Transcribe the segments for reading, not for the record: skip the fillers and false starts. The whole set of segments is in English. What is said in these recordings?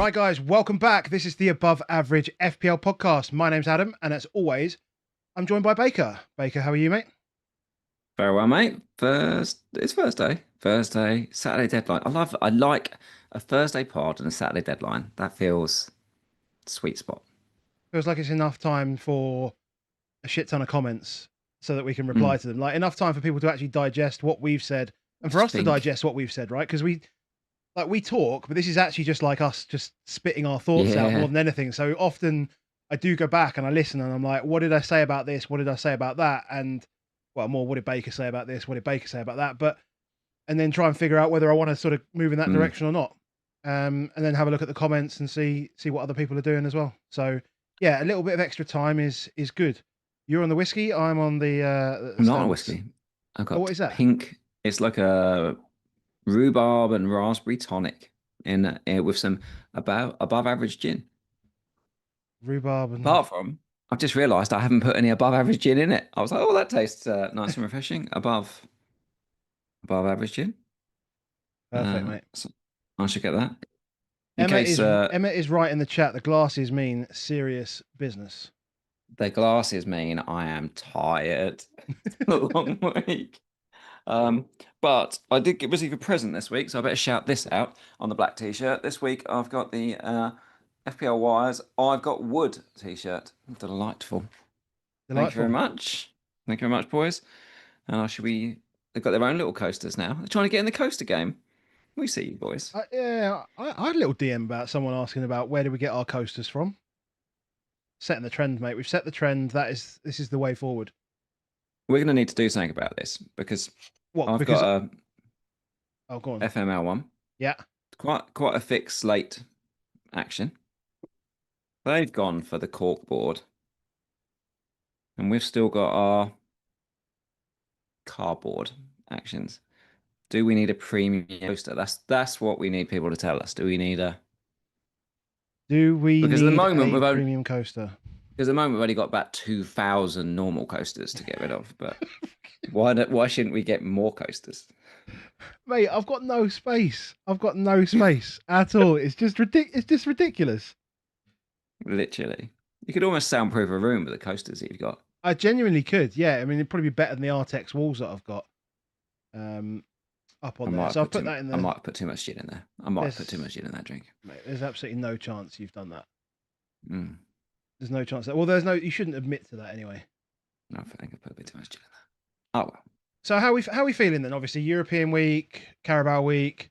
Right, guys, welcome back. This is the Above Average FPL Podcast. My name's Adam, and as always, I'm joined by Baker. Baker, how are you, mate? Very well, mate. It's Thursday, Saturday deadline. I like a Thursday pod and a Saturday deadline. That feels sweet spot. Feels like it's enough time for a shit ton of comments so that we can reply Mm. to them. Like, enough time for people to actually digest what we've said and for Just us to digest what we've said, right? Because we talk, but this is actually just like us just spitting our thoughts out more Yeah. than anything. So often I do go back and I listen and I'm like, what did I say about this? What did I say about that? And well, more, what did Baker say about this? What did Baker say about that? And then try and figure out whether I want to sort of move in that Mm. direction or not. And then have a look at the comments and see what other people are doing as well. So yeah, a little bit of extra time is good. You're on the whiskey. I'm on the I'm not on standards. whiskey. I've Oh, what got is that? pink. It's like a rhubarb and raspberry tonic in with some above average gin. Rhubarb and Apart from, I've just realised I haven't put any above average gin in it. I was like, oh, that tastes nice and refreshing. Above average gin. perfect, mate. So I should get that. In case Emma is right in the chat. The glasses mean serious business. the glasses mean I am tired. It's been a long week. But I did receive a present this week, so I better shout this out on the black t-shirt. This week I've got the FPL Wires I've Got Wood t-shirt. Delightful. Thank you very much. Thank you very much, boys. They've got their own little coasters now. They're trying to get in the coaster game. We see you, boys. I had a little DM about someone asking about where do we get our coasters from. Setting the trend, mate. We've set the trend. This is the way forward. We're going to need to do something about this because What? I've Because got a go on. FML one. Yeah. Quite a fixed slate action. They've gone for the cork board. And we've still got our cardboard actions. Do we need a premium coaster? That's what we need people to tell us. Do we need a Because at the moment a premium coaster? Because at the moment we've only got about 2,000 normal coasters to get rid of. But why shouldn't we get more coasters? Mate, I've got no space. I've got no space at all. It's just ridiculous. Literally. You could almost soundproof a room with the coasters that you've got. I genuinely could, yeah. I mean, it'd probably be better than the Artex walls that I've got up on there. So I've put that in there. I might have put too much gin in there. I might have put too much gin in that drink. Mate, there's absolutely no chance you've done that. Mm. There's no chance that. Well, you shouldn't admit to that anyway. No, I think I put a bit too much gin in there. Oh well. So how are we feeling then? Obviously, European week, Carabao week.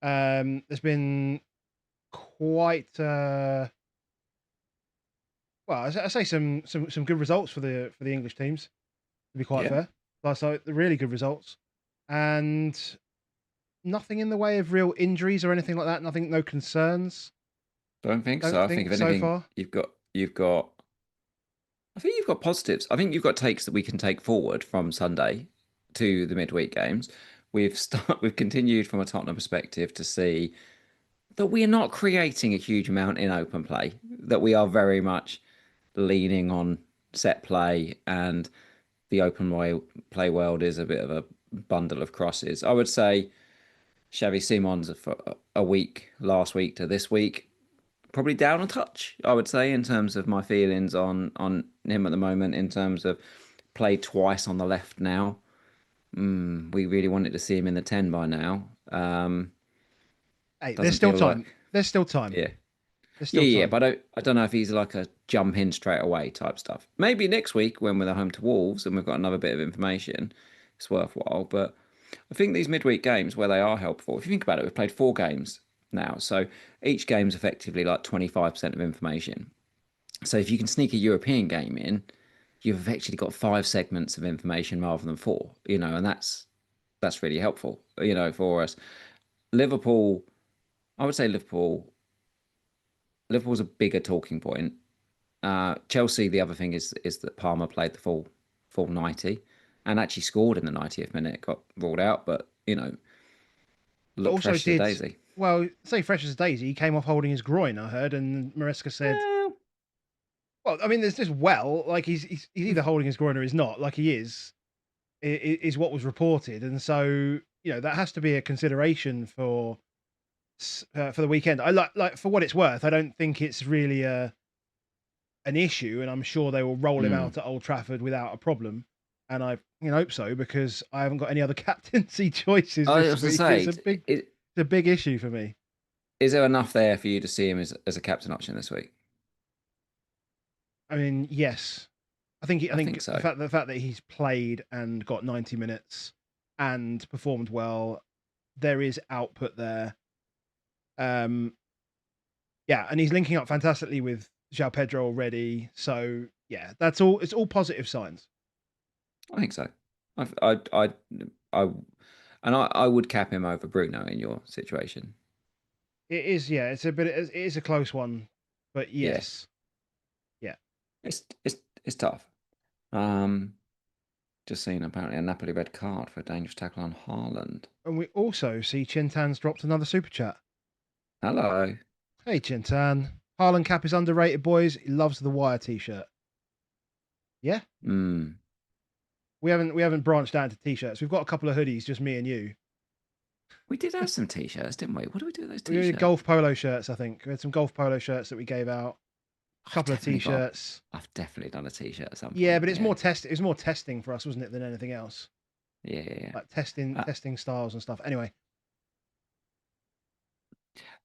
There's been quite well, I say some good results for the English teams. To be quite fair, so the really good results, and nothing in the way of real injuries or anything like that. No concerns. Don't think so. I think if anything, so far. you've got. I think you've got positives. I think you've got takes that we can take forward from Sunday to the midweek games. We've continued from a Tottenham perspective to see that we are not creating a huge amount in open play. That we are very much leaning on set play, and the open play world is a bit of a bundle of crosses. I would say Xavi Simons for a week last week to this week, probably down a touch, I would say, in terms of my feelings on him at the moment, in terms of played twice on the left now. We really wanted to see him in the 10 by now. Hey, there's still time. There's still time. Yeah. Yeah, but I don't know if he's like a jump in straight away type stuff. Maybe next week when we're home to Wolves and we've got another bit of information, it's worthwhile. But I think these midweek games where they are helpful, if you think about it, we've played 4 games now. So each game's effectively like 25% of information. So if you can sneak a European game in, you've actually got 5 segments of information rather than 4, and that's really helpful, for us. Liverpool, I would say Liverpool's a bigger talking point. Chelsea, the other thing is that Palmer played the full 90 and actually scored in the 90th minute, got ruled out, but looked fresh as a daisy. Well, say fresh as a daisy, he came off holding his groin, I heard, and Maresca said, well, I mean, there's just like he's either holding his groin or he's not, like he is what was reported, and so that has to be a consideration for for the weekend. I like for what it's worth. I don't think it's really an issue, and I'm sure they will roll him out at Old Trafford without a problem. And I hope so, because I haven't got any other captaincy choices this week. It's a big issue for me. Is there enough there for you to see him as a captain option this week? I mean, yes. I think so. The fact that he's played and got 90 minutes and performed well, there is output there. Yeah, and he's linking up fantastically with João Pedro already. So yeah, that's all. It's all positive signs. I think so. I would cap him over Bruno in your situation. It is, yeah. It is a close one, but yes, yeah. It's tough. Just seen apparently a Napoli red card for a dangerous tackle on Haaland. And we also see Chintan's dropped another super chat. Hello. Hey Chintan. Haaland cap is underrated, boys. He loves the Wire t-shirt. Yeah. We haven't branched out into t-shirts. We've got a couple of hoodies, just me and you. We did have some t-shirts, didn't we? What do we do with those t-shirts? We did golf polo shirts, I think. We had some golf polo shirts that we gave out. A couple of t-shirts. I've definitely done a t-shirt at some point. Yeah, but it's more it was more testing for us, wasn't it, than anything else? Yeah. Like testing styles and stuff. Anyway.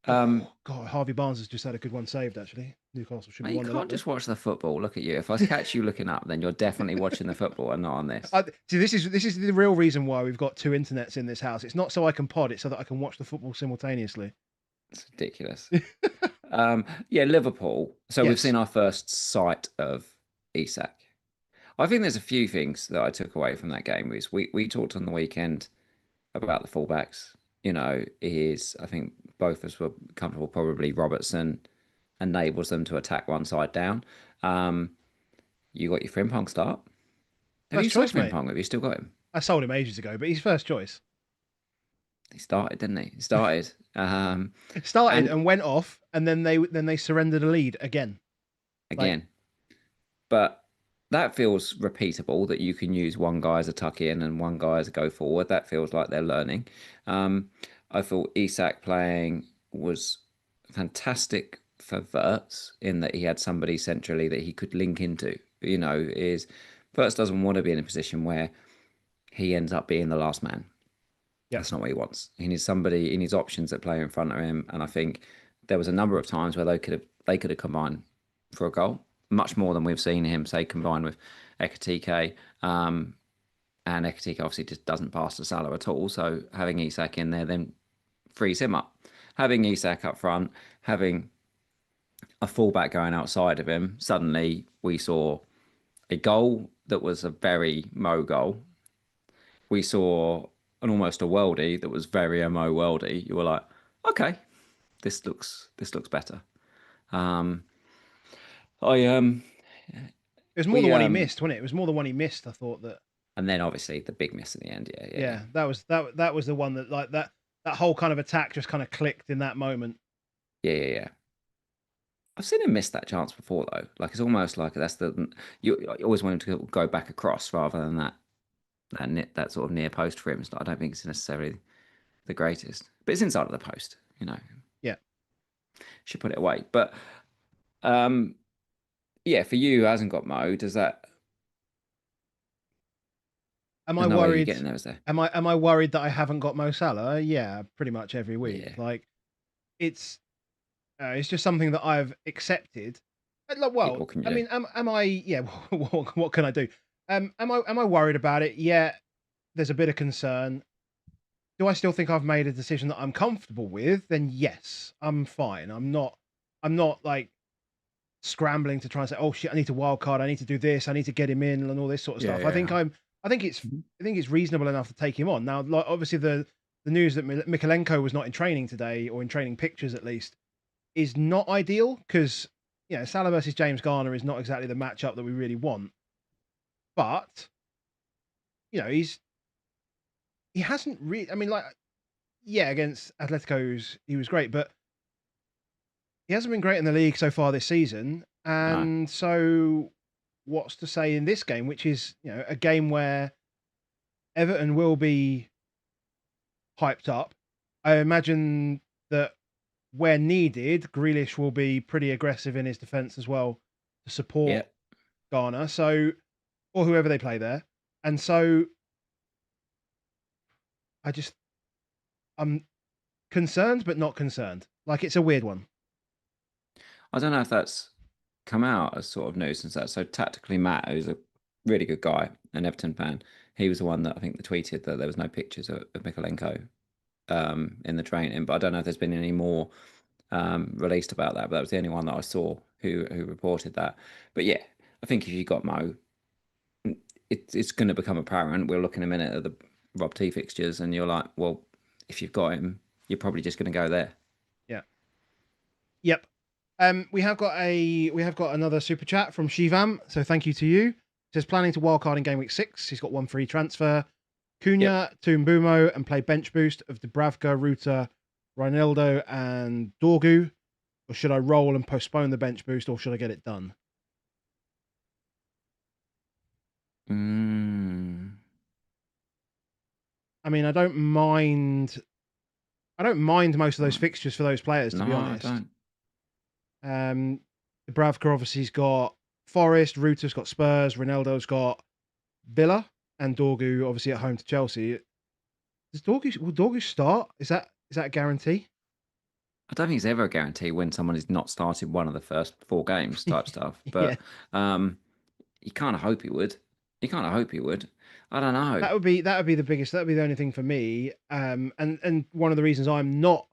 God, Harvey Barnes has just had a good one saved, actually. Newcastle should be you can't just watch the football. Look at you. If I catch you looking up, then you're definitely watching the football and not on this. See, this is the real reason why we've got two internets in this house. It's not so I can pod, it's so that I can watch the football simultaneously. It's ridiculous. Yeah, Liverpool. So we've seen our first sight of Isak. I think there's a few things that I took away from that game. We talked on the weekend about the fullbacks. I think both of us were comfortable. Probably Robertson enables them to attack one side down. You got your Frimpong start. Have you sold Frimpong? Have you still got him? I sold him ages ago, but he's first choice. He started, didn't he? He started. And went off, and then they surrendered a lead again. But that feels repeatable, that you can use one guy as a tuck in and one guy as a go forward. That feels like they're learning. I thought Isak playing was fantastic for Wirtz in that he had somebody centrally that he could link into. Wirtz doesn't want to be in a position where he ends up being the last man. Yeah. That's not what he wants. He needs somebody, he needs options that play in front of him. And I think there was a number of times where they could have combined for a goal, much more than we've seen him, say, combined with Ekitike. And Ekitike obviously just doesn't pass to Salah at all. So having Isak in there then frees him up. Having Isak up front, having a fullback going outside of him, suddenly we saw a goal that was a very Mo goal. We saw almost a worldie that was very a Mo worldie. You were like, okay, this looks better. It was more the one he missed, wasn't it? It was more the one he missed. I thought that. And then obviously the big miss in the end. Yeah. That was the one that, like, that whole kind of attack just kind of clicked in that moment. Yeah. I've seen him miss that chance before though. Like, it's almost like you always want him to go back across rather than that sort of near post for him. I don't think it's necessarily the greatest, but it's inside of the post. Yeah. Should put it away, but yeah, for you who hasn't got Mo, does that? Am I worried? Am I worried that I haven't got Mo Salah? Yeah, pretty much every week. Yeah. Like, it's just something that I've accepted. Well, I mean, am I? Yeah, what can I do? Am I worried about it? Yeah, there's a bit of concern. Do I still think I've made a decision that I'm comfortable with? Then yes, I'm fine. I'm not like scrambling to try and say, oh shit, I need to wildcard, I need to do this, I need to get him in, and all this sort of stuff. Yeah. I think it's reasonable enough to take him on. Now, like, obviously the news that Mikalenko was not in training today, or in training pictures at least, is not ideal, because Salah versus James Garner is not exactly the matchup that we really want. But he hasn't really. I mean, like, yeah, against Atletico he was great, but he hasn't been great in the league so far this season. And so, what's to say in this game, which is a game where Everton will be hyped up? I imagine that where needed, Grealish will be pretty aggressive in his defence as well to support Garner. So, or whoever they play there. And so I'm concerned, but not concerned. Like, it's a weird one. I don't know if that's come out as sort of news since that. So tactically, Matt, who's a really good guy, an Everton fan, he was the one that I think that tweeted that there was no pictures of Mikalenko in the training. But I don't know if there's been any more released about that. But that was the only one that I saw who reported that. But yeah, I think if you got Mo, it's going to become apparent. We'll look in a minute at the Rob T fixtures, and you're like, well, if you've got him, you're probably just going to go there. Yeah. Yep. We have got another super chat from Shivam. So thank you to you. It says planning to wildcard in game week 6. He's got one free transfer. Cunha to Mbumo and play bench boost of Dubravka, Ruta, Ronaldo, and Dorgu. Or should I roll and postpone the bench boost, or should I get it done? I mean, I don't mind most of those fixtures for those players, to be honest. I don't. Dubravka obviously's got Forest, Ruta's got Spurs, Ronaldo's got Villa, and Dorgu obviously at home to Chelsea. Will Dorgu start? Is that a guarantee? I don't think it's ever a guarantee when someone has not started one of the first 4 games type stuff. But you kind of hope he would. I don't know. That would be the biggest. That would be the only thing for me. And one of the reasons I'm not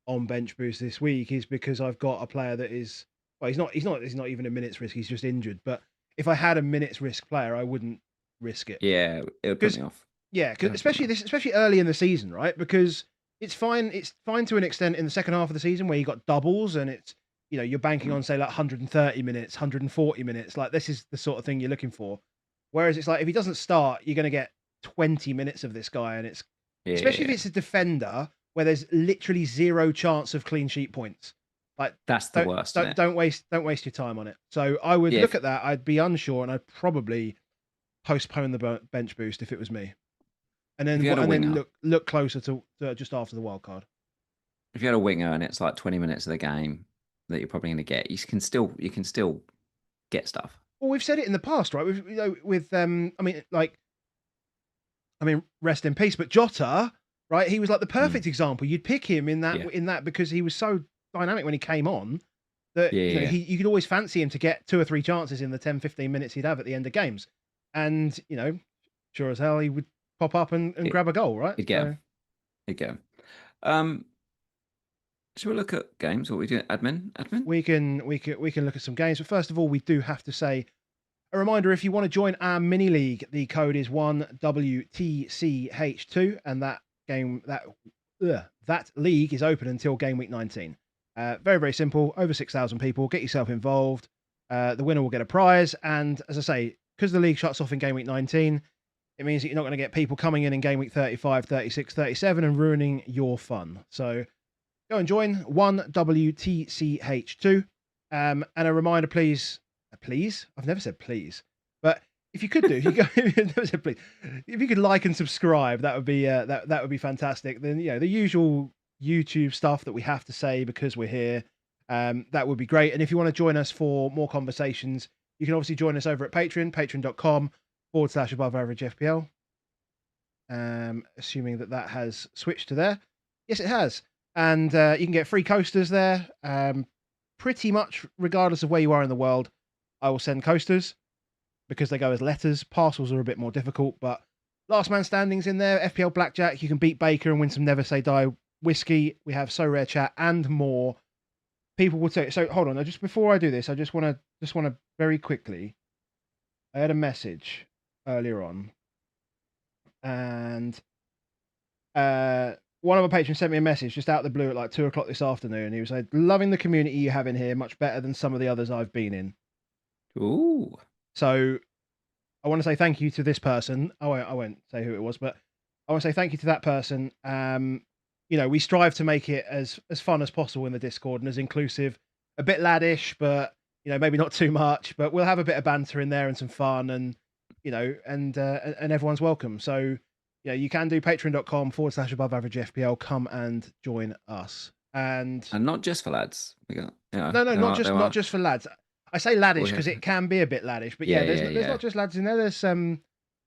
on bench boost this week is because I've got a player that is, well, he's not even a minutes risk. He's just injured. But if I had a minutes risk player, I wouldn't risk it. Yeah, it would put me off. Yeah, especially early in the season, right? Because it's fine to an extent in the second half of the season where you got doubles and it's, you're banking on, say, like 130 minutes, 140 minutes. Like, this is the sort of thing you're looking for. Whereas it's like, if he doesn't start, you're going to get 20 minutes of this guy. And especially if it's a defender where there's literally 0 chance of clean sheet points. Like, that's the worst. Don't waste your time on it. So I would look at that. I'd be unsure and I'd probably postpone the bench boost if it was me. And then look closer to just after the wild card. If you had a winger and it's like 20 minutes of the game that you're probably going to get, you can still get stuff. Well, we've said it in the past, right? Rest in peace, but Jota, right? He was like the perfect example. You'd pick him in that because he was so dynamic when he came on that you could always fancy him to get 2 or 3 chances in the 10-15 minutes he'd have at the end of games. And, sure as hell he would pop up and grab a goal, right? He'd get him. Should we look at games? What we do? Admin? We can look at some games, but first of all, we do have to say a reminder: if you want to join our mini league, the code is 1WTCH2, and that league is open until game week 19. Very, very simple. Over 6,000 people. Get yourself involved. The winner will get a prize, and as I say, because the league shuts off in game week 19, it means that you're not going to get people coming in game week 35, 36, 37 and ruining your fun. So go and join 1WTCH2. And a reminder, please. I've never said please, but if you could do, never said please. If you could like and subscribe, that would be that would be fantastic. Then the usual YouTube stuff that we have to say because we're here, that would be great. And if you want to join us for more conversations, you can obviously join us over at Patreon, patreon.com/Above Average FPL. Assuming that has switched to there. Yes, it has. And you can get free coasters there. Pretty much regardless of where you are in the world, I will send coasters because they go as letters. Parcels are a bit more difficult, but last man standing's in there. FPL Blackjack, you can beat Baker and win some Never Say Die whiskey. We have So Rare Chat and more. People will say, so hold on, just before I do this, I just want to very quickly, I had a message earlier on, and one of my patrons sent me a message just out of the blue at like 2:00 this afternoon. He was like, loving the community you have in here, much better than some of the others I've been in. Ooh. So I want to say thank you to this person. I won't say who it was, but I want to say thank you to that person. We strive to make it as fun as possible in the Discord and as inclusive, a bit laddish, but maybe not too much, but we'll have a bit of banter in there and some fun and everyone's welcome. So you can do patreon.com/Above Average FPL. Come and join us. and not just for lads. We got no, not just for lads. I say laddish because it can be a bit laddish, but there's not just lads in there. There's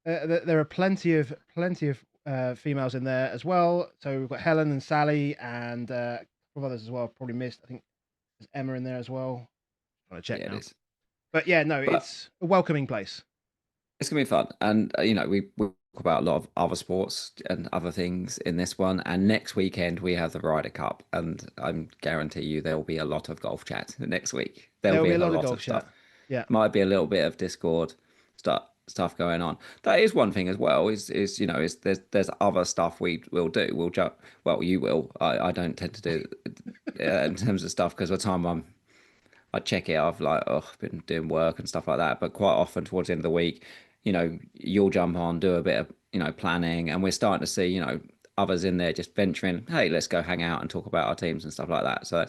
there are plenty of females in there as well. So we've got Helen and Sally and a couple of others as well. Probably missed. I think there's Emma in there as well. I'm trying to check now. It is. But it's a welcoming place. It's gonna be fun, and we talk about a lot of other sports and other things in this one. And next weekend we have the Ryder Cup, and I guarantee you there will be a lot of golf chat next week. There'll be a lot of golf stuff. Chat. Yeah, might be a little bit of Discord stuff going on. That is one thing as well. Is there's other stuff we will do. Well, you will. I don't tend to do in terms of stuff because by the time I check it, I've been doing work and stuff like that. But quite often towards the end of the week, you'll jump on, do a bit of planning, and we're starting to see others in there just venturing. Hey, let's go hang out and talk about our teams and stuff like that. So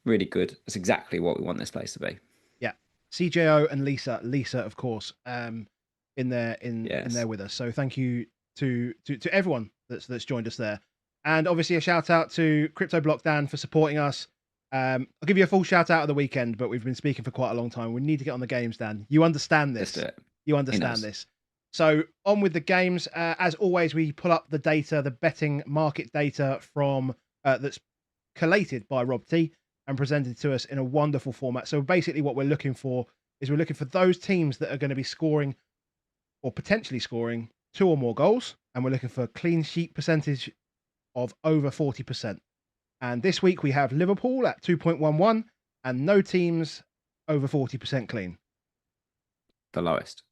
really good. It's exactly what we want this place to be. Yeah, CJO and Lisa, of course, in there with us. So thank you to everyone that's joined us there, and obviously a shout out to Crypto Block Dan for supporting us. I'll give you a full shout out of the weekend, but we've been speaking for quite a long time. We need to get on the games, Dan. You understand this. Let's do it. You understand this. So on with the games. As always, we pull up the data, the betting market data from that's collated by Rob T and presented to us in a wonderful format. So basically what we're looking for is those teams that are going to be scoring or potentially scoring 2 or more goals. And we're looking for a clean sheet percentage of over 40%. And this week we have Liverpool at 2.11 and no teams over 40% clean. The lowest.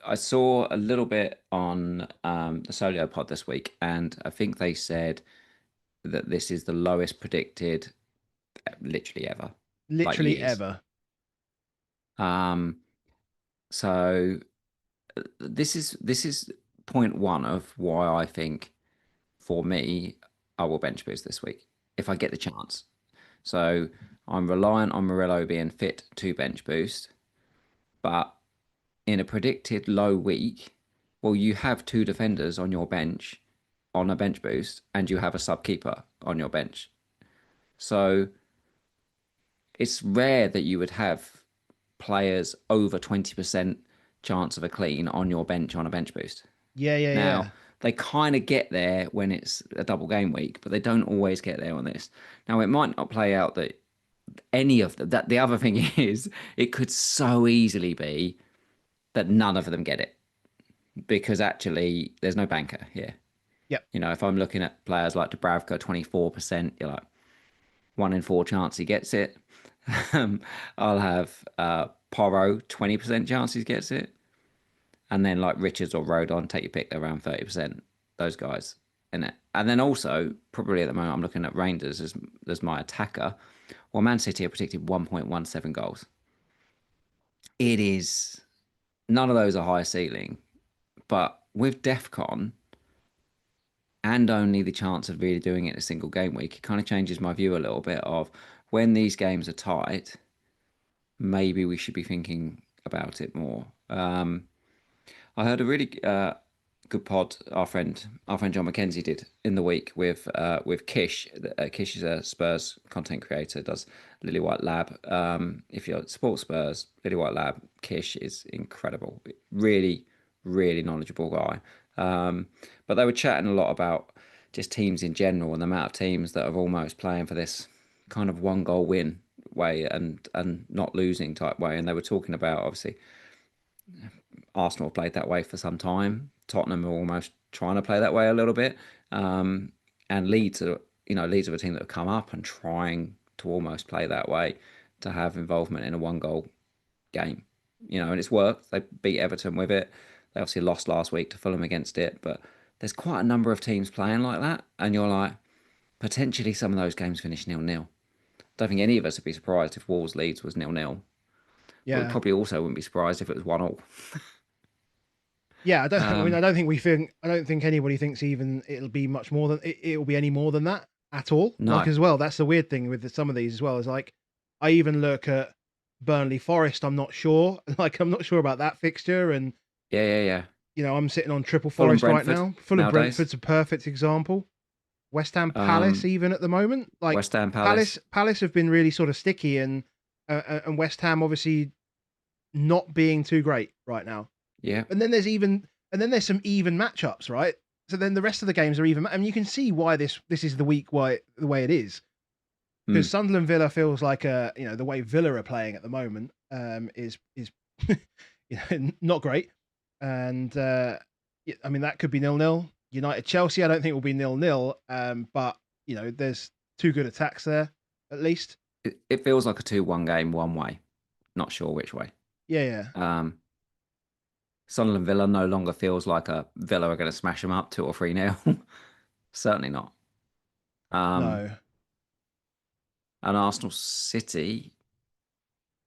I saw a little bit on the Solio pod this week, and I think they said that this is the lowest predicted literally ever. Literally ever. So this is point one of why I think for me I will bench boost this week if I get the chance. So I'm reliant on Murillo being fit to bench boost, but in a predicted low week, well, you have 2 defenders on your bench on a bench boost, and you have a sub keeper on your bench. So it's rare that you would have players over 20% chance of a clean on your bench on a bench boost. Now, they kind of get there when it's a double game week, but they don't always get there on this. Now, it might not play out that any of them. The other thing is, it could so easily be that none of them get it because actually there's no banker here. Yep. If I'm looking at players like Dubravka, 24%, you're like 1 in 4 chance he gets it. I'll have Porro, 20% chance he gets it. And then like Richards or Rodon, take your pick, they're around 30%. Those guys in it. And then also, probably at the moment, I'm looking at Reinders as my attacker. Well, Man City are predicted 1.17 goals. It is... None of those are high ceiling, but with DEFCON and only the chance of really doing it in a single game week, it kind of changes my view a little bit of when these games are tight, maybe we should be thinking about it more. I heard a really good pod our friend John McKenzie did in the week with Kish. Kish is a Spurs content creator, does Lily White Lab. If you support Spurs, Lily White Lab, Kish is incredible. Really, really knowledgeable guy. But they were chatting a lot about just teams in general and the amount of teams that are almost playing for this kind of 1 goal win way and not losing type way. And they were talking about, obviously, Arsenal played that way for some time. Tottenham are almost trying to play that way a little bit. And Leeds are a team that have come up and trying to almost play that way, to have involvement in a 1 goal game. And it's worked. They beat Everton with it. They obviously lost last week to Fulham against it, but there's quite a number of teams playing like that. And you're like, potentially some of those games finish 0-0. Don't think any of us would be surprised if Wolves Leeds was 0-0. Yeah. But we probably also wouldn't be surprised if it was 1-1. Yeah, I don't think anybody thinks even it'll be much more than it'll be any more than that at all. No. Like as well, that's the weird thing with some of these as well. Is like I even look at Burnley Forest. I'm not sure. Like I'm not sure about that fixture. And yeah. I'm sitting on triple Forest right now. Fulham Brentford's a perfect example. West Ham, Palace, even at the moment. Like West Ham, Palace. Palace have been really sort of sticky, and West Ham obviously not being too great right now. Yeah. And then there's some even matchups, right? So then the rest of the games are even, and you can see why this is the week why the way it is. Because Sunderland Villa feels like the way Villa are playing at the moment is not great, and I mean that could be 0-0. United Chelsea, I don't think will be 0-0, but there's two good attacks there at least. It feels like a 2-1 game one way, not sure which way. Yeah. Sunderland Villa no longer feels like a Villa are going to smash them up 2 or 3-0. Certainly not. No. And Arsenal City.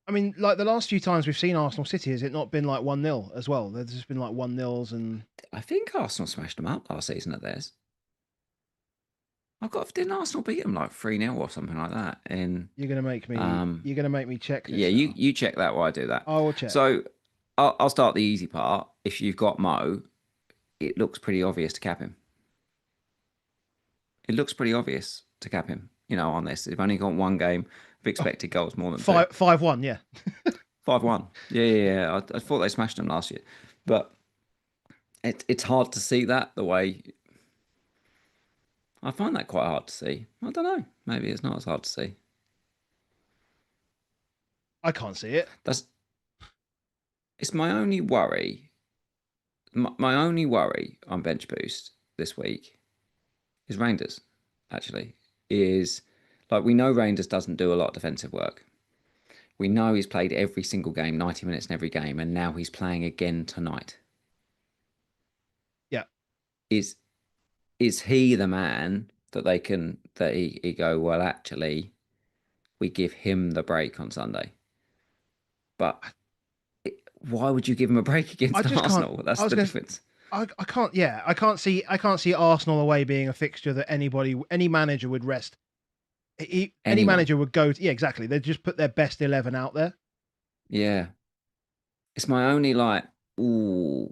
I mean, like the last few times we've seen Arsenal City, has it not been like 1-0 as well? There's just been like 1-0s and. I think Arsenal smashed them up last season at theirs. Didn't Arsenal beat them like 3-0 or something like that? You're gonna make me check this. Yeah, you check that while I do that. I will check. So I'll start the easy part. If you've got Mo, it looks pretty obvious to cap him. It looks pretty obvious to cap him. On this, they've only got one game of expected goals more than 5-1, yeah. 5-1. Yeah. I thought they smashed them last year, but it's hard to see that the way. I find that quite hard to see. I don't know. Maybe it's not as hard to see. I can't see it. It's my only worry. My only worry on bench boost this week is Reinders, actually. Is like we know Reinders doesn't do a lot of defensive work. We know he's played every single game, 90 minutes in every game, and now he's playing again tonight. Yeah. Is he the man that he go, well, actually, we give him the break on Sunday? But why would you give him a break against Arsenal? That's the difference. I can't see Arsenal away being a fixture that any manager would rest. Any manager would go to, yeah, exactly. They'd just put their best 11 out there. Yeah. It's my only little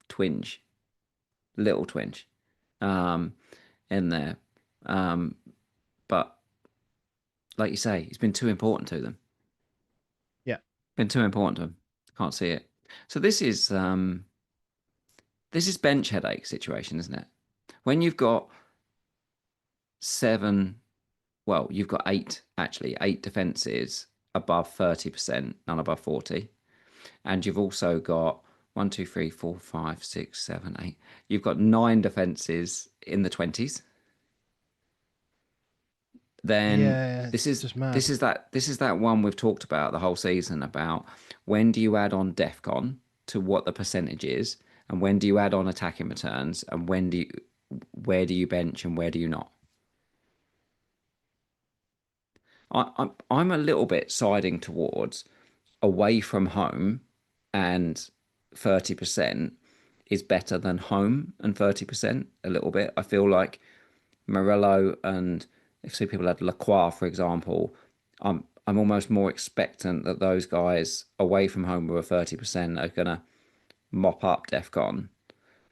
twinge in there. But like you say, it's been too important to them. Yeah. Been too important to them. Can't see it. So this is bench headache situation, isn't it? When you've got you've got eight defenses above 30%, none above 40. And you've also got 1, 2, 3, 4, 5, 6, 7, 8. You've got 9 defenses in the 20s. Then this is that one we've talked about the whole season about when do you add on DEFCON to what the percentage is, and when do you add on attacking returns, and where do you bench and where do you not? I'm a little bit siding towards away from home and 30% is better than home and 30% a little bit. I feel like Morello and if people had Lacroix, for example, I'm almost more expectant that those guys away from home with a 30% are going to mop up DEFCON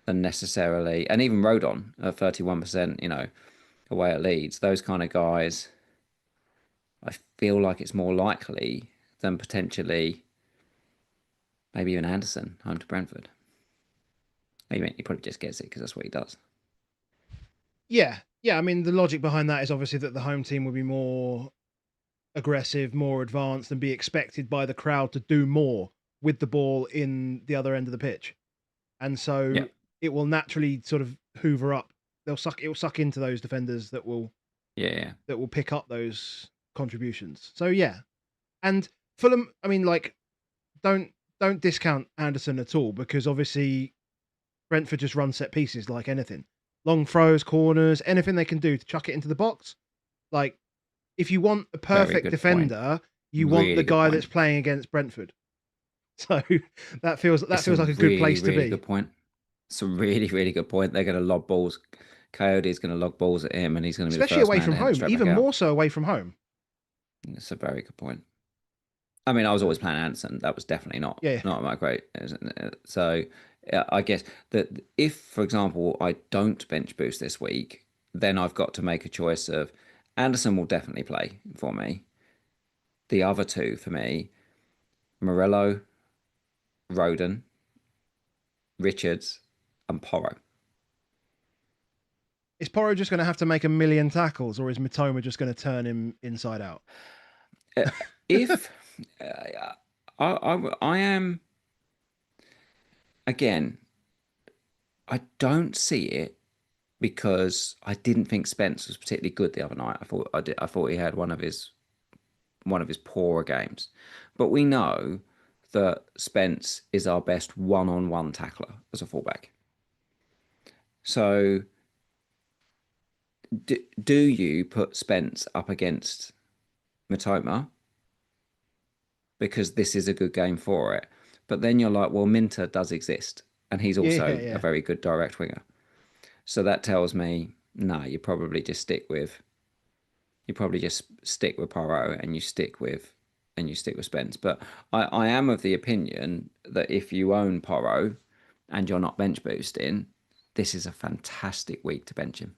than necessarily, and even Rodon at 31%, away at Leeds, those kind of guys, I feel like it's more likely than potentially maybe even Anderson home to Brentford. He probably just gets it because that's what he does. Yeah. I mean, the logic behind that is obviously that the home team would be more aggressive, more advanced, and be expected by the crowd to do more with the ball in the other end of the pitch. And so it will naturally sort of hoover up. It will suck into those defenders that will pick up those contributions. So yeah. And Fulham, I mean, like, don't discount Anderson at all, because obviously Brentford just run set pieces like anything. Long throws, corners, anything they can do to chuck it into the box. Like, if you want a perfect defender, you want the guy that's playing against Brentford. So that feels like a good place to be. Good point. It's a really, really good point. They're going to lob balls. Coyote's going to log balls at him, and he's going to be especially away from home, even more so away from home. It's a very good point. I mean, I was always playing Anderson. That was definitely not my great. So I guess that if, for example, I don't bench boost this week, then I've got to make a choice of Anderson will definitely play for me. The other two for me, Morello, Roden, Richards, and Porro. Is Porro just going to have to make a million tackles, or is Mitoma just going to turn him inside out? If I am, again, I don't see it because I didn't think Spence was particularly good the other night. I thought he had one of his poorer games, but we know that Spence is our best one-on-one tackler as a fullback. So, do you put Spence up against Mitoma because this is a good game for it? But then you're like, well, Minter does exist, and he's also a very good direct winger. So that tells me, no, you probably just stick with Porro and you stick with Spence. But I am of the opinion that if you own Porro and you're not bench boosting, this is a fantastic week to bench him.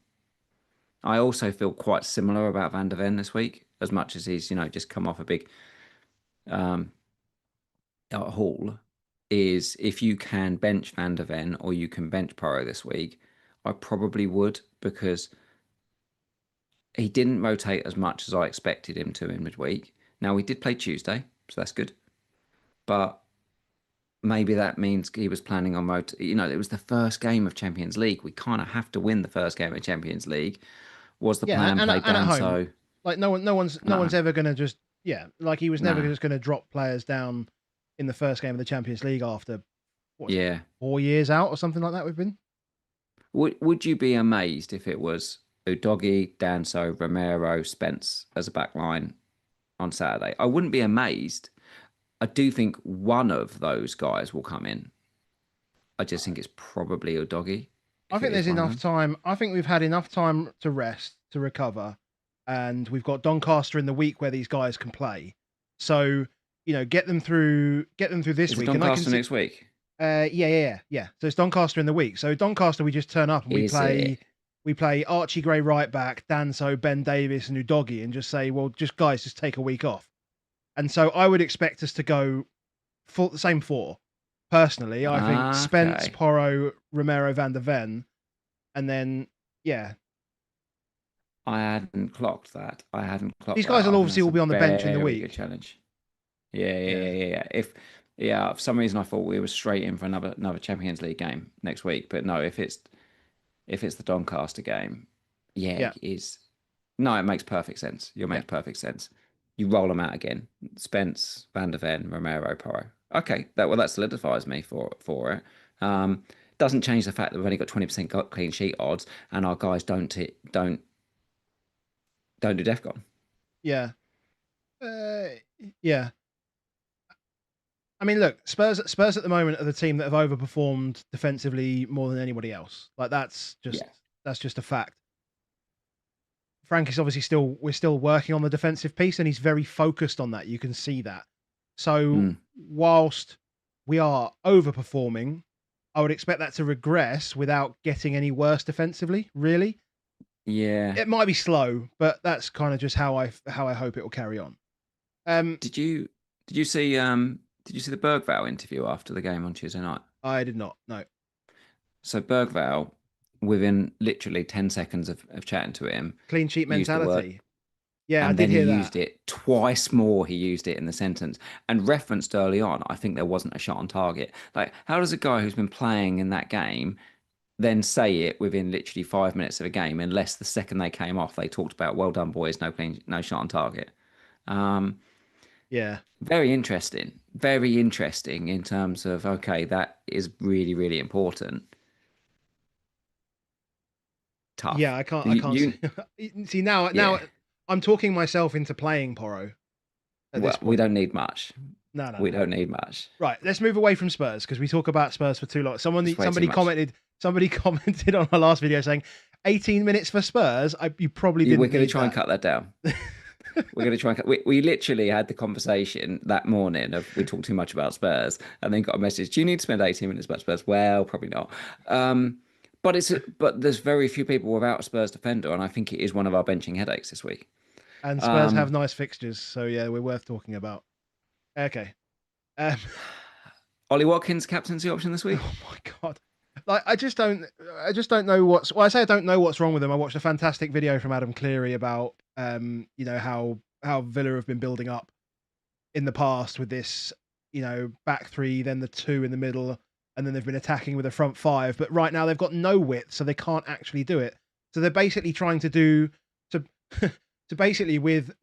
I also feel quite similar about Van der Ven this week, as much as he's, just come off a big haul, is if you can bench Van der Ven or you can bench Porro this week, I probably would, because he didn't rotate as much as I expected him to in midweek. Now, we did play Tuesday, so that's good. But maybe that means he was planning on it was the first game of Champions League. We kind of have to win the first game of Champions League. Was the plan play down? So, like, no one's ever going to just he was never just going to drop players down in the first game of the Champions League after 4 years out or something like that. We've been. Would you be amazed if it was Udogie, Danso, Romero, Spence as a back line on Saturday? I wouldn't be amazed. I do think one of those guys will come in. I just think it's probably Udogie. I think there's enough time. I think we've had enough time to rest, to recover, and we've got Doncaster in the week where these guys can play. So, get them through this week. Doncaster next week? Yeah. So it's Doncaster in the week. So Doncaster, we just turn up and we play Archie Gray right back, Danso, Ben Davis, and Udogie, and just say, well, just take a week off. And so I would expect us to go the same four. Personally, I think Spence, Porro, Romero, Van der Ven, and then I hadn't clocked that. These guys will obviously all be on the bench in the week. Good challenge. Yeah. For some reason I thought we were straight in for another Champions League game next week, but no, if it's the Doncaster game, it is. No, it makes perfect sense. Perfect sense. You roll them out again. Spence, Van der Ven, Romero, Porro. Okay, that solidifies me for it. Doesn't change the fact that we've only got 20% clean sheet odds, and our guys don't do DEFCON. Yeah. Yeah. I mean, look, Spurs at the moment are the team that have overperformed defensively more than anybody else. Like that's just a fact. Frank is obviously we're still working on the defensive piece, and he's very focused on that. You can see that. So whilst we are overperforming, I would expect that to regress without getting any worse defensively, really. Yeah. It might be slow, but that's kind of just how I hope it will carry on. Did you see the Bergvall interview after the game on Tuesday night? I did not, no. So Bergvall, within literally 10 seconds of chatting to him, clean sheet mentality. Yeah, and I did hear that. He used it twice more. He used it in the sentence and referenced early on, I think there wasn't a shot on target. Like, how does a guy who's been playing in that game then say it within literally 5 minutes of a game, unless the second they came off, they talked about, well done, boys, no shot on target. Yeah. Very interesting in terms of, okay, that is really, really important. Tough. Yeah, I can't see now. I'm talking myself into playing Porro. We don't need much. No. We don't need much. Right, let's move away from Spurs because we talk about Spurs for too long. Somebody commented on our last video saying 18 minutes for Spurs. You probably didn't. We're going to try and cut that down. We're going to try and cut. We literally had the conversation that morning of we talked too much about Spurs, and then got a message. Do you need to spend 18 minutes about Spurs? Well, probably not. But there's very few people without a Spurs defender, and I think it is one of our benching headaches this week. And Spurs have nice fixtures, so yeah, we're worth talking about. Okay. Ollie Watkins captaincy option this week. Oh my god! Like I just don't know what's. Well, I say I don't know what's wrong with him. I watched a fantastic video from Adam Cleary about how Villa have been building up in the past with this back three, then the two in the middle, and then they've been attacking with a front five. But right now they've got no width, so they can't actually do it. So they're basically trying to do to to basically with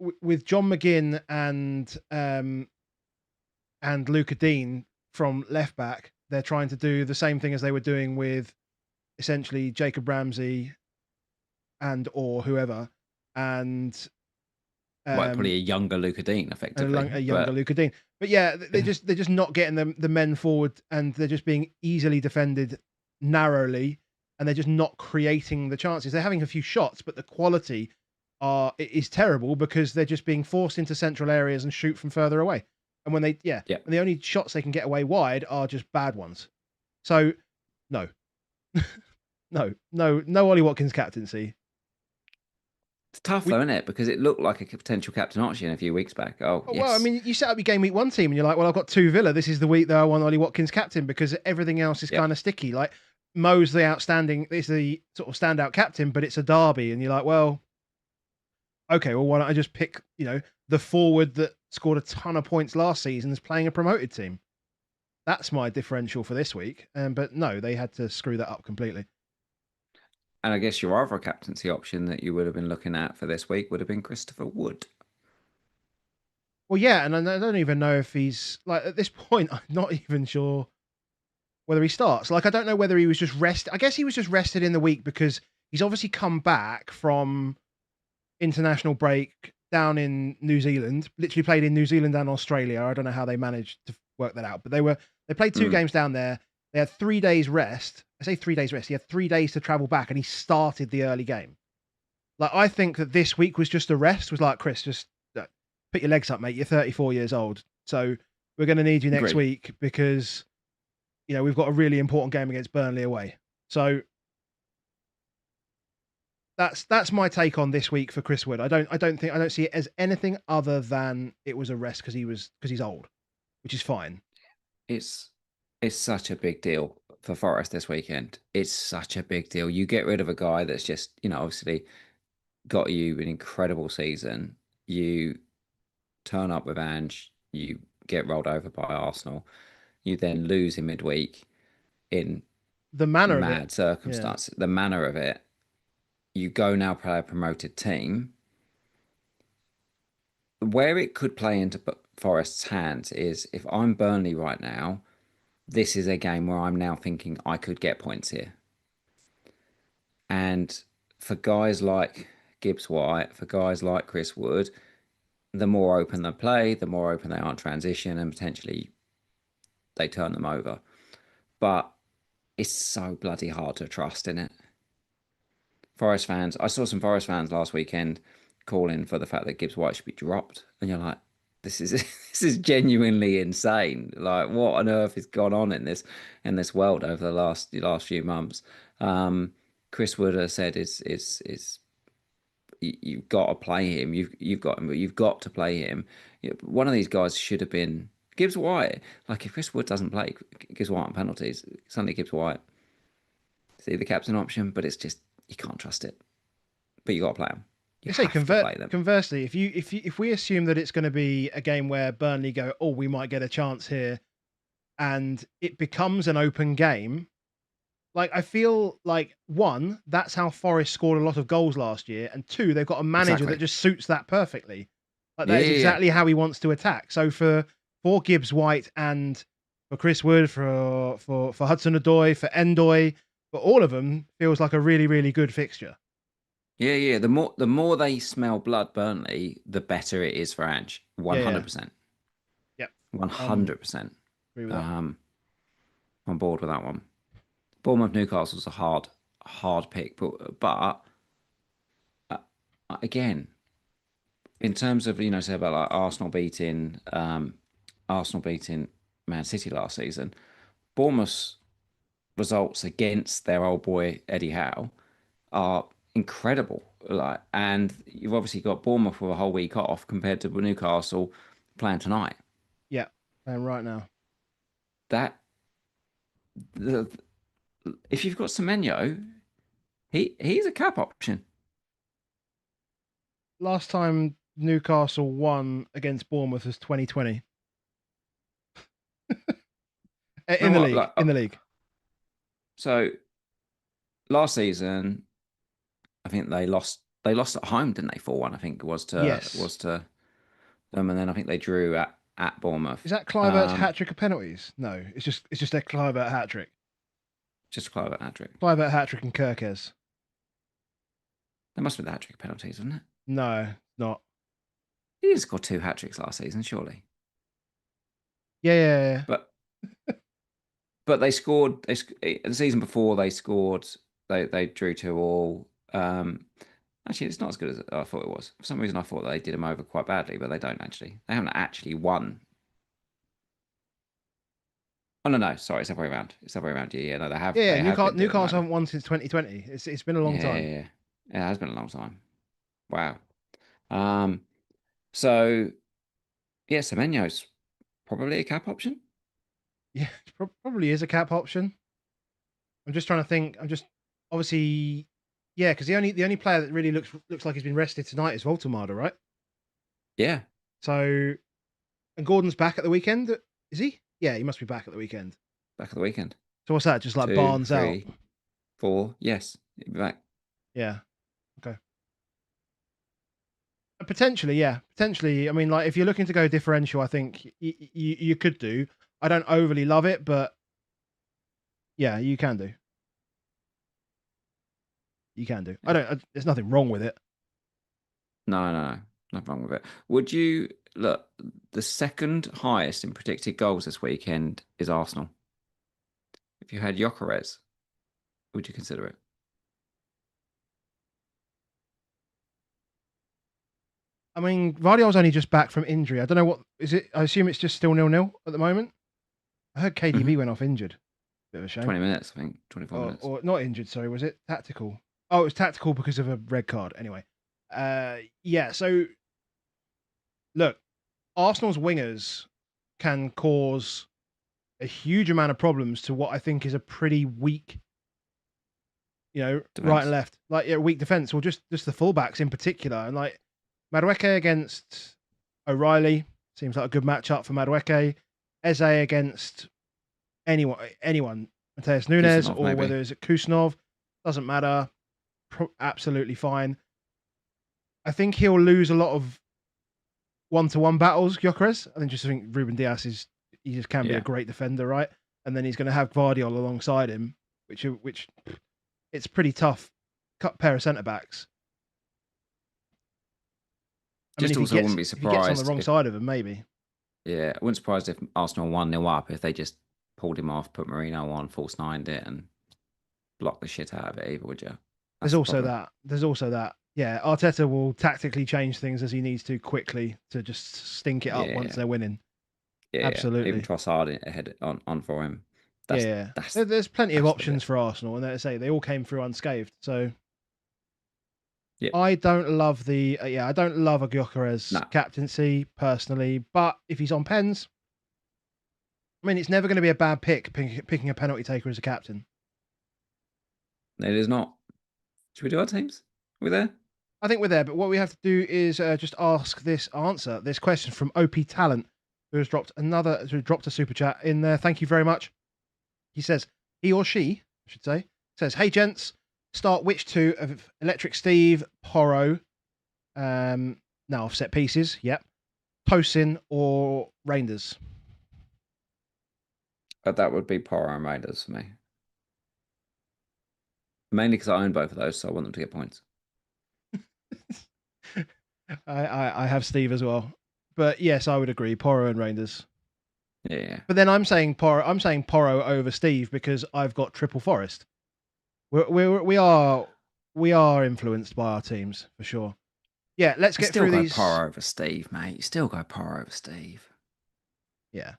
John McGinn and Luca Dean from left back, they're trying to do the same thing as they were doing with essentially Jacob Ramsey or whoever, and probably a younger Luca Dean, effectively. A younger Luca Dean. But yeah, they're just not getting the men forward, and they're just being easily defended narrowly, and they're just not creating the chances. They're having a few shots, but the quality is terrible because they're just being forced into central areas and shoot from further away. And when and the only shots they can get away wide are just bad ones. So no. no Ollie Watkins captaincy. It's tough though, isn't it? Because it looked like a potential captain option a few weeks back. Yes. Well, I mean, you set up your Gameweek 1 team and you're like, well, I've got 2 Villa. This is the week that I want Ollie Watkins captain because everything else is kind of sticky. Like Mo's the sort of standout captain, but it's a derby. And you're like, well, okay, well, why don't I just pick, the forward that scored a ton of points last season is playing a promoted team? That's my differential for this week. But no, they had to screw that up completely. And I guess your other captaincy option that you would have been looking at for this week would have been Christopher Wood. Well, yeah, and I don't even know if he's like at this point. I'm not even sure whether he starts. Like, I don't know whether he was just rested. I guess he was just rested in the week because he's obviously come back from international break down in New Zealand. Literally played in New Zealand and Australia. I don't know how they managed to work that out, but they played 2 games down there. They had 3 days rest. I say 3 days rest. He had 3 days to travel back, and he started the early game. Like, I think that this week was just a rest. Was like, Chris, just put your legs up, mate. You're 34 years old, so we're going to need you next week because we've got a really important game against Burnley away. So that's my take on this week for Chris Wood. I don't see it as anything other than it was a rest because he's old, which is fine. It's such a big deal for Forest this weekend. It's such a big deal. You get rid of a guy that's just, obviously got you an incredible season. You turn up with Ange, you get rolled over by Arsenal. You then lose in midweek in the manner mad of it. Circumstance. Yeah. The manner of it. You go now play a promoted team. Where it could play into Forest's hands is if I'm Burnley right now, this is a game where I'm now thinking I could get points here. And for guys like Gibbs White, for guys like Chris Wood, the more open they play, the more open they are in transition, and potentially they turn them over. But it's so bloody hard to trust in it. Forest fans, I saw some Forest fans last weekend calling for the fact that Gibbs White should be dropped. And you're like, this is genuinely insane. Like, what on earth has gone on in this world over the last few months? Chris Wood has said is you've got to play him. You've got to play him. One of these guys should have been Gibbs White. Like, if Chris Wood doesn't play Gibbs White on penalties, suddenly Gibbs White is the captain option, but it's just you can't trust it. But you got to play him. Conversely, if we assume that it's going to be a game where Burnley go, oh, we might get a chance here, and it becomes an open game, like I feel like 1, that's how Forest scored a lot of goals last year, and 2, they've got a manager that just suits that perfectly. Like that is exactly how he wants to attack. So for Gibbs White and for Chris Wood, for Hudson-Odoi, for Endoy, for all of them, feels like a really, really good fixture. Yeah. The more they smell blood, Burnley, the better it is for Ange. 100%. Yep. 100%. Agree with that. I'm on board with that one. Bournemouth Newcastle's a hard pick, but again, in terms of say about like Arsenal beating Man City last season, Bournemouth's results against their old boy Eddie Howe are incredible. Like, and you've obviously got Bournemouth with a whole week off compared to Newcastle playing tonight. Yeah, and right now. That the, if you've got Semenyo, he's a cap option. Last time Newcastle won against Bournemouth was 2020. In the league. So last season, I think they lost at home, didn't they? 4-1, I think it was to them, and then I think they drew at Bournemouth. Is that Kluivert's hat trick of penalties? No, it's just a Kluivert hat trick. Just Kluivert hat trick. Kluivert hat trick and Kirkes. That must be the hat trick penalties, isn't it? No, not. He didn't score 2 hat tricks last season, surely. Yeah. But they scored. The season before they scored. They drew 2-2. Actually, it's not as good as I thought it was. For some reason, I thought they did them over quite badly, but they don't actually. They haven't actually won. Oh no! Sorry, it's the other way around. Yeah, no, they have. Yeah, Newcastle haven't won since 2020. It's been a long time. Yeah, it has been a long time. Wow. So, yeah, Semenyo's probably a cap option. Yeah, it probably is a cap option. I'm just trying to think. Obviously, yeah, because the only player that really looks like he's been rested tonight is Voltemada, right? Yeah. So, and Gordon's back at the weekend. Is he? Yeah, he must be back at the weekend. Back at the weekend. So what's that? Just like 2, Barnes 3, out. 4. Yes, he'll be back. Yeah. Okay. Potentially, yeah. Potentially. I mean, like if you're looking to go differential, I think you could do. I don't overly love it, but yeah, you can do. You can do. There's nothing wrong with it. No, nothing wrong with it. Would you look? The second highest in predicted goals this weekend is Arsenal. If you had Gyökeres, would you consider it? I mean, Vardiol's only just back from injury. I don't know what is it. I assume it's just still 0-0 at the moment. I heard KDB went off injured. Bit of a shame. 20 minutes, I think. 24 minutes. Or not injured, sorry. Was it tactical? Oh, it was tactical because of a red card. Anyway. Yeah, so look, Arsenal's wingers can cause a huge amount of problems to what I think is a pretty weak, defense. Right and left. Like weak defense, or just the fullbacks in particular. And like Madueke against O'Reilly seems like a good matchup for Madueke. Eze against anyone, Mateus Nunes, Kusanov, or maybe. whether it's Kusanov, doesn't matter. Absolutely fine. I think he'll lose a lot of one-to-one battles, Gyökeres. I think Ruben Dias he just can be a great defender, right? And then he's going to have Gvardiol alongside him, which it's pretty tough pair of centre backs. Wouldn't be surprised if he gets on the wrong side of him, maybe. Yeah, I wouldn't be surprised if Arsenal 1-0 up if they just pulled him off, put Marino on, false nined it, and blocked the shit out of it either, would you? There's also that. Yeah, Arteta will tactically change things as he needs to quickly to just stink it up once they're winning. Yeah, absolutely. Even Trossard ahead on for him. There's plenty of options for Arsenal, and as I say, they all came through unscathed. So I don't love a Gyökeres captaincy personally, but if he's on pens, I mean, it's never going to be a bad pick picking a penalty taker as a captain. It is not. Should we do our teams? Are we there? I think we're there, but what we have to do is just answer this question from OP Talent, who has dropped a super chat in there. Thank you very much. He says, he or she, I should say, says, "Hey gents, start which two of Electric Steve, Porro, now off set pieces, yep, Tosin or Reinders?" That would be Porro and Raiders for me. Mainly because I own both of those, so I want them to get points. I have Steve as well, but yes, I would agree, Porro and Reinders. Yeah. But then I'm saying Porro over Steve because I've got Triple Forest. We are influenced by our teams for sure. Yeah, let's get through these. Still go Porro over Steve, mate. You still go Porro over Steve. Yeah.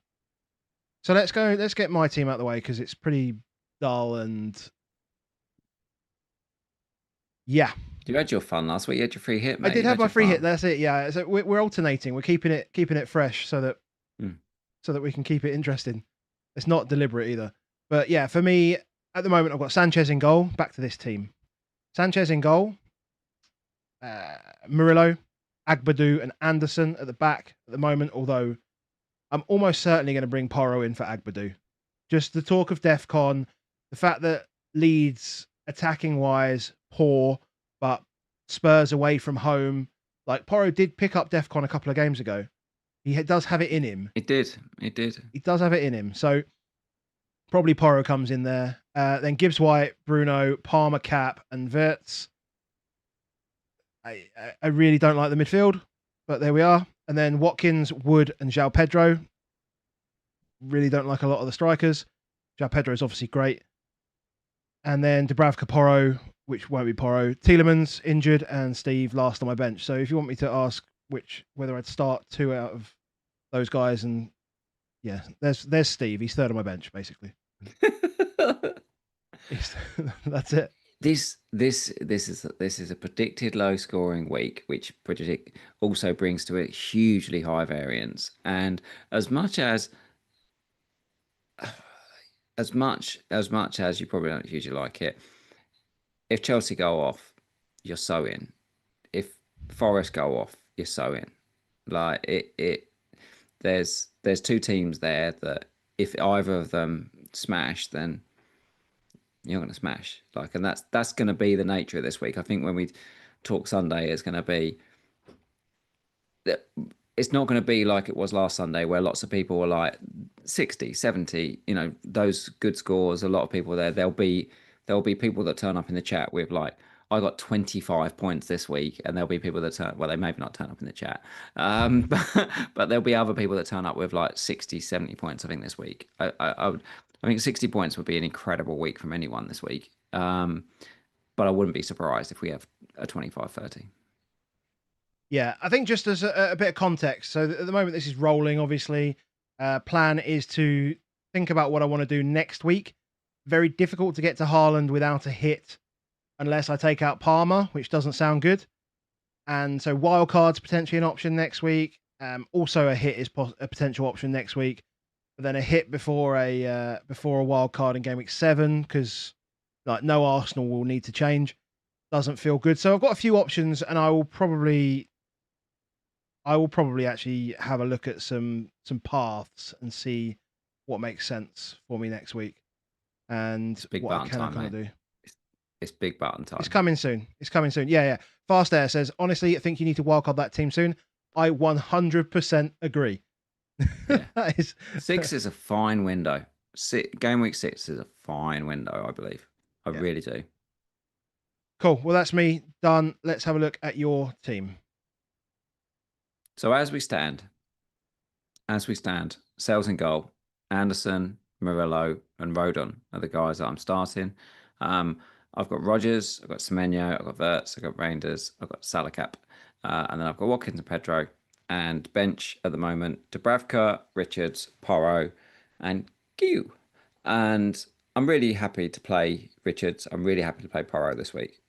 So let's get my team out of the way because it's pretty dull and yeah. You had your fun last week. You had your free hit, mate. I did have my free hit. That's it. Yeah. So we're alternating. We're keeping it fresh so that we can keep it interesting. It's not deliberate either. But yeah, for me at the moment, I've got Sanchez in goal. Back to this team. Sanchez in goal. Murillo, Agbadu, and Anderson at the back at the moment. Although I'm almost certainly going to bring Porro in for Agbadu. Just the talk of DEFCON, the fact that Leeds attacking wise poor, but Spurs away from home. Like Porro did pick up DEFCON a couple of games ago. He does have it in him. It did. He does have it in him. So probably Porro comes in there. Then Gibbs White, Bruno, Palmer, Cap, and Wirtz. I really don't like the midfield, but there we are. And then Watkins, Wood, and João Pedro. Really don't like a lot of the strikers. João Pedro is obviously great. And then Dubravka, Porro, which won't be Porro. Tielemans injured, and Steve last on my bench. So if you want me to ask whether I'd start 2 out of those guys, and yeah, there's Steve. He's third on my bench, basically. That's it. This is a predicted low scoring week, which also brings to it hugely high variance. And as much as you probably don't hugely like it, if Chelsea go off, you're so in. If Forest go off, you're so in. Like there's 2 teams there that if either of them smash, then you're going to smash. Like, and that's going to be the nature of this week. I think when we talk Sunday, it's going to be. It's not going to be like it was last Sunday, where lots of people were like 60, 70. You know, those good scores. A lot of people there. There'll be people that turn up in the chat with like, I got 25 points this week, and there'll be people that they maybe not turn up in the chat, but there'll be other people that turn up with like 60, 70 points. I think this week, I think 60 points would be an incredible week from anyone this week. But I wouldn't be surprised if we have a 25-30. Yeah, I think just as a bit of context. So at the moment, this is rolling, obviously. Plan is to think about what I want to do next week. Very difficult to get to Haaland without a hit unless I take out Palmer, which doesn't sound good. And so Wildcard's potentially an option next week. Also a hit is a potential option next week. But then a hit before a wild card in Gameweek 7, because like no Arsenal will need to change. Doesn't feel good. So I've got a few options, and I will probably actually have a look at some paths and see what makes sense for me next week, and big what I can kind of do. It's big button time. It's coming soon. Yeah. Fast Air says, honestly, I think you need to wildcard that team soon. I 100% agree. Yeah. 6 is a fine window. Gameweek 6 is a fine window, I believe. I really do. Cool. Well, that's me done. Let's have a look at your team. So as we stand, Sales in goal, Anderson, Murillo, and Rodon are the guys that I'm starting. I've got Rodgers, I've got Semenyo, I've got Wirtz, I've got Reinders, I've got Salah, and then I've got Watkins and Pedro. And bench at the moment, Dubravka, Richards, Porro, and Q. And I'm really happy to play Richards. I'm really happy to play Porro this week.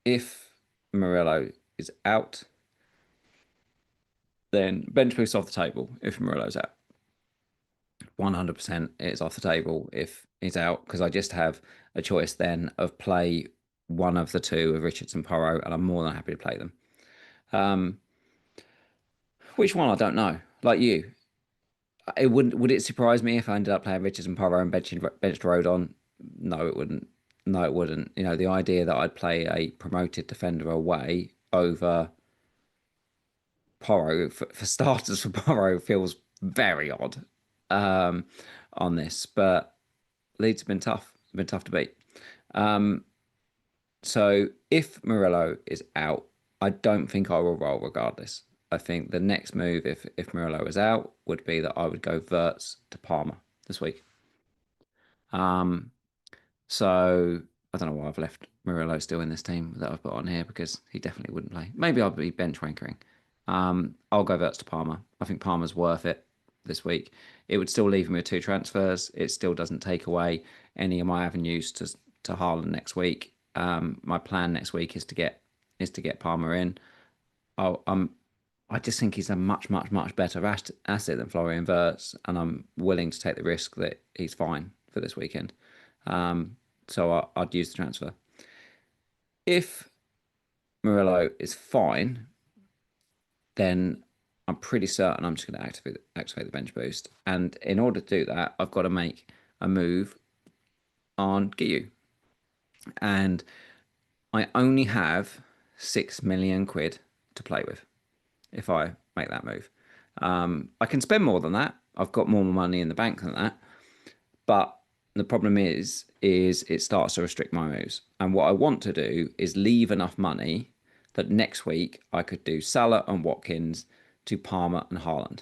If Murillo is out, then bench boost off the table if Murillo's out. 100% it's off the table if he's out, because I just have a choice then of play one of the 2 of Richards and Porro, and I'm more than happy to play them. Which one I don't know. Like you, would it surprise me if I ended up playing Richards and Porro and benched Rodon? No, it wouldn't. You know, the idea that I'd play a promoted defender away over Porro for starters for Porro feels very odd on this, but Leeds have been tough. Been tough to beat. So if Murillo is out, I don't think I will roll regardless. I think the next move, if Murillo is out, would be that I would go Wirtz to Palmer this week. So I don't know why I've left Murillo still in this team that I've put on here, because he definitely wouldn't play. Maybe I'll be bench rankering. I'll go Wirtz to Palmer. I think Palmer's worth it. this week. It would still leave me with 2 transfers. It still doesn't take away any of my avenues to Haaland next week. My plan next week is to get Palmer in. I just think he's a much, much, much better asset than Florian Wirtz, and I'm willing to take the risk that he's fine for this weekend. So I'd use the transfer. If Murillo is fine, then I'm pretty certain I'm just going to activate the bench boost. And in order to do that, I've got to make a move on GW. And I only have 6 million quid to play with if I make that move. I can spend more than that. I've got more money in the bank than that. But the problem is it starts to restrict my moves. And what I want to do is leave enough money that next week I could do Salah and Watkins to Palmer and Haaland.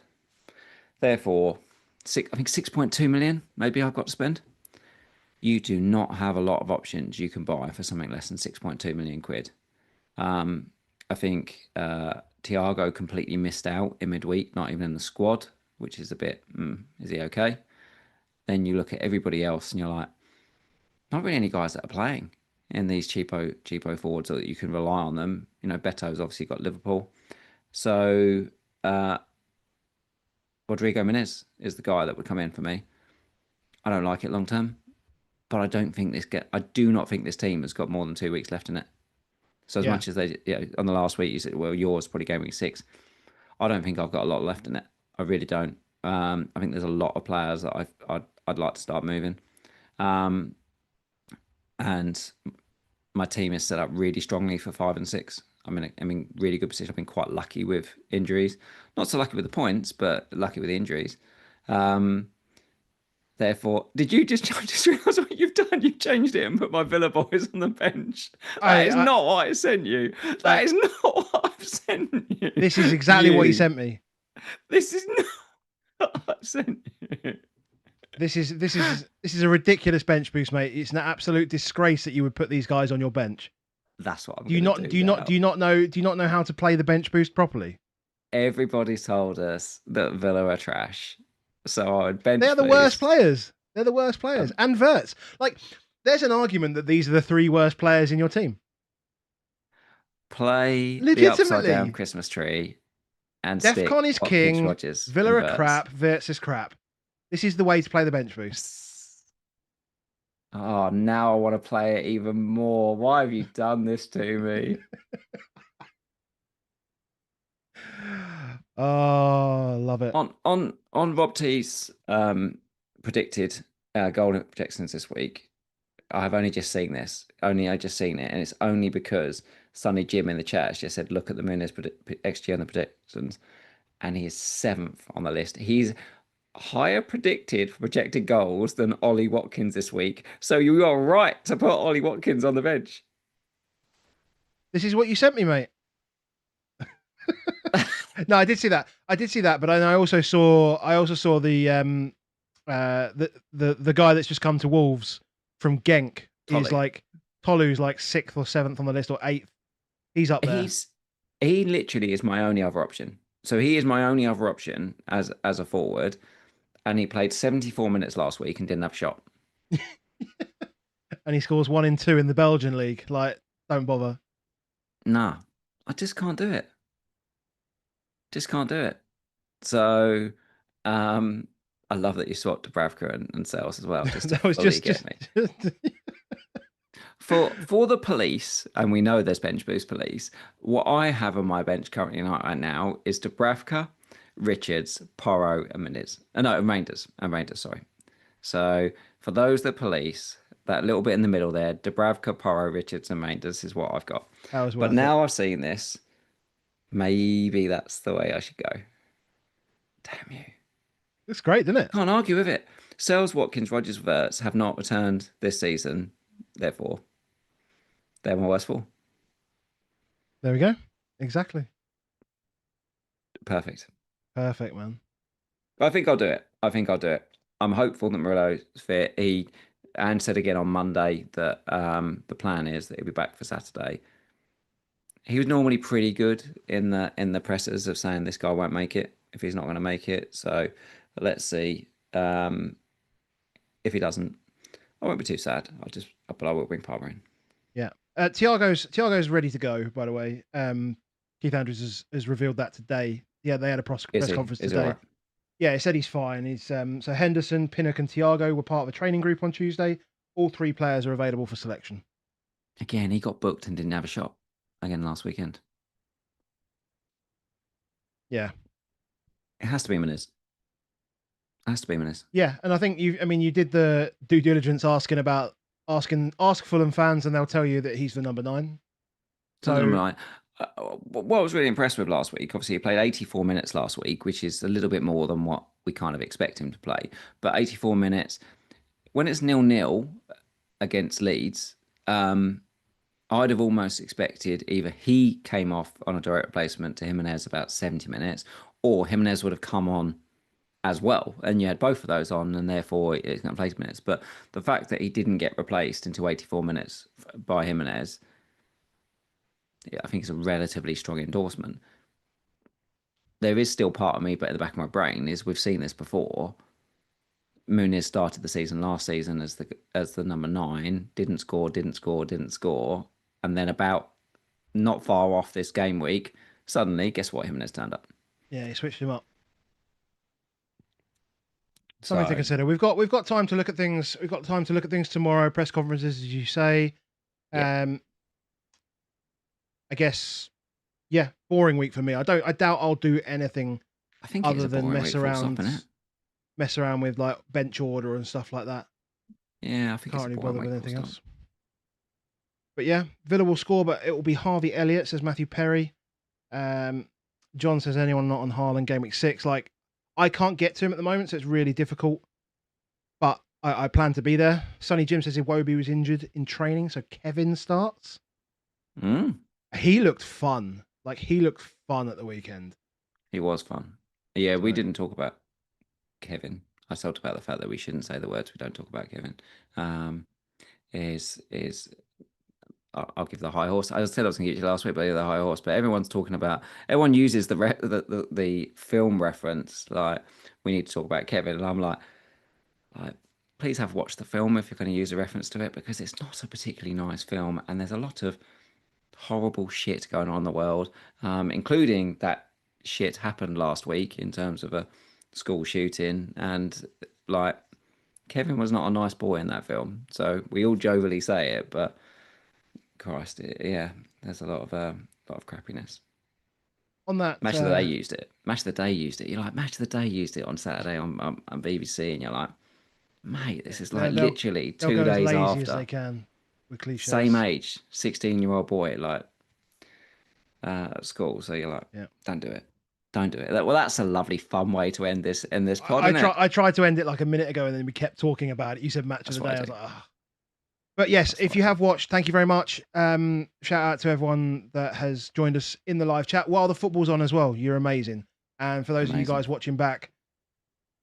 Therefore, I think 6.2 million maybe I've got to spend. You do not have a lot of options you can buy for something less than 6.2 million quid. I think Thiago completely missed out in midweek, not even in the squad, which is a bit, is he okay? Then you look at everybody else and you're like, not really any guys that are playing in these cheapo forwards so that you can rely on them. You know, Beto's obviously got Liverpool. So Rodrigo Menez is the guy that would come in for me. I don't like it long term, but I do not think this team has got more than 2 weeks left in it. So as much as they, on the last week you said, well, yours probably Gameweek 6. I don't think I've got a lot left in it. I really don't. I think there's a lot of players that I'd like to start moving. And my team is set up really strongly for 5 and 6. I'm in really good position. I've been quite lucky with injuries. Not so lucky with the points, but lucky with the injuries. Therefore, did you just realise what you've done? You've changed it and put my Villa boys on the bench. That is not what I sent you. That is not what I've sent you. This is exactly what you sent me. This is not what I've sent you. This is a ridiculous bench boost, mate. It's an absolute disgrace that you would put these guys on your bench. That's what I'm. Do you not know how to play the bench boost properly? Everybody's told us that Villa are trash. So I would bench. They're the worst players. They're the worst players. And Wirtz. Like, there's an argument that these are the 3 worst players in your team. Play the upside down Christmas tree and Defcon is king. Villa are crap. Wirtz is crap. This is the way to play the bench boost. Oh, now I want to play it even more. Why have you done this to me? Oh, love it. On Rob T's predicted goal projections this week, I have only just seen this. I just seen it, and it's only because Sonny Jim in the chat has just said, look at the Muniz XG on the predictions, and he is 7th on the list. He's higher predicted for projected goals than Ollie Watkins this week. So you are right to put Ollie Watkins on the bench. This is what you sent me, mate. No, I did see that. But I also saw the guy that's just come to Wolves from Genk. He's like Tolu's like 6th or 7th on the list or 8th. He's up there. He literally is my only other option. So he is my only other option as a forward, and he played 74 minutes last week and didn't have a shot. And he scores 1 in 2 in the Belgian league. Like, don't bother. Nah, I just can't do it. So, I love that you swapped Dubravka and Sales as well. Just that was just me. For the police, and we know there's bench boost police. What I have on my bench currently right now is Dubravka, Richards, Porro, and Reinders. Sorry. So for those that police, that little bit in the middle there, Dubravka, Porro, Richards, and Reinders is what I've got. But now I've seen this. Maybe that's the way I should go. Damn you. It's great, isn't it? Can't argue with it. Sells, Watkins, Rodgers, Wirtz have not returned this season. Therefore, they're my worst 4. There we go. Exactly. Perfect, man. I think I'll do it. I'm hopeful that Murillo's fit. He said again on Monday that the plan is that he'll be back for Saturday. He was normally pretty good in the pressers of saying this guy won't make it if he's not going to make it. So But let's see. If he doesn't, I won't be too sad. But I will bring Palmer in. Yeah. Thiago's ready to go, by the way. Keith Andrews has revealed that today. Yeah, they had a press conference today. Right? Yeah, he said he's fine. He's so Henderson, Pinnock, and Thiago were part of a training group on Tuesday. All 3 players are available for selection. Again, he got booked and didn't have a shot again last weekend. Yeah. It has to be Menez. Yeah, and I think you did the due diligence ask Fulham fans, and they'll tell you that he's the number 9. So number 9. What I was really impressed with last week, obviously he played 84 minutes last week, which is a little bit more than what we kind of expect him to play. But 84 minutes, when it's 0-0 against Leeds, I'd have almost expected either he came off on a direct replacement to Jimenez about 70 minutes, or Jimenez would have come on as well, and you had both of those on, and therefore it's going to play minutes. But the fact that he didn't get replaced until 84 minutes by Jimenez, I think it's a relatively strong endorsement. There is still part of me, but at the back of my brain is we've seen this before. Muniz started the season last season as the number 9, didn't score, and then about not far off this game week, suddenly, guess what? Jimenez turned up. Yeah, he switched him up. Something to consider. We've got time to look at things. We've got time to look at things tomorrow. Press conferences, as you say. Yeah. I guess, yeah, boring week for me. I doubt I'll do anything other than mess around with like bench order and stuff like that. Yeah, I think can't really bother with anything else. But yeah, Villa will score, but it will be Harvey Elliott, says Matthew Perry. John says anyone not on Haaland game week 6. Like, I can't get to him at the moment, so it's really difficult. But I plan to be there. Sonny Jim says Iwobi was injured in training, so Kevin starts. He looked fun. Like, he looked fun at the weekend. He was fun. Yeah, we didn't talk about Kevin. I talked about the fact that we shouldn't say the words we don't talk about Kevin. I'll give the high horse. I said I was going to get you last week, but the high horse. But everyone uses the film reference. Like, we need to talk about Kevin, and I'm like, please have watched the film if you're going to use a reference to it, because it's not a particularly nice film, and there's a lot of horrible shit going on in the world, including that shit happened last week in terms of a school shooting, and like, Kevin was not a nice boy in that film. So we all jovially say it, but Christ, there's a lot of crappiness. On that, Match of the Day used it. You're like, Match of the Day used it on Saturday on BBC, and you're like, mate, this is like literally 2 days after. As they can with cliches. Same age, 16-year-old boy, like at school. So you're like, don't do it. Well, that's a lovely, fun way to end this pod. I tried to end it like a minute ago, and then we kept talking about it. You said Match of the Day. I was like, But yes, if you have watched, thank you very much. Shout out to everyone that has joined us in the live chat while the football's on as well. You're amazing. And for those of you guys watching back,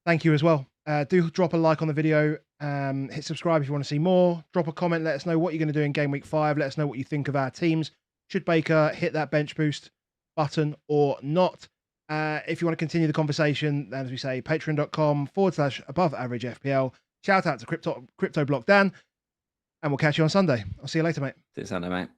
thank you as well. Do drop a like on the video. Hit subscribe if you want to see more. Drop a comment. Let us know what you're going to do in Game Week 5. Let us know what you think of our teams. Should Baker hit that bench boost button or not? If you want to continue the conversation, then as we say, patreon.com/Above Average FPL. Shout out to Crypto Block Dan. And we'll catch you on Sunday. I'll see you later, mate. See you Sunday, mate.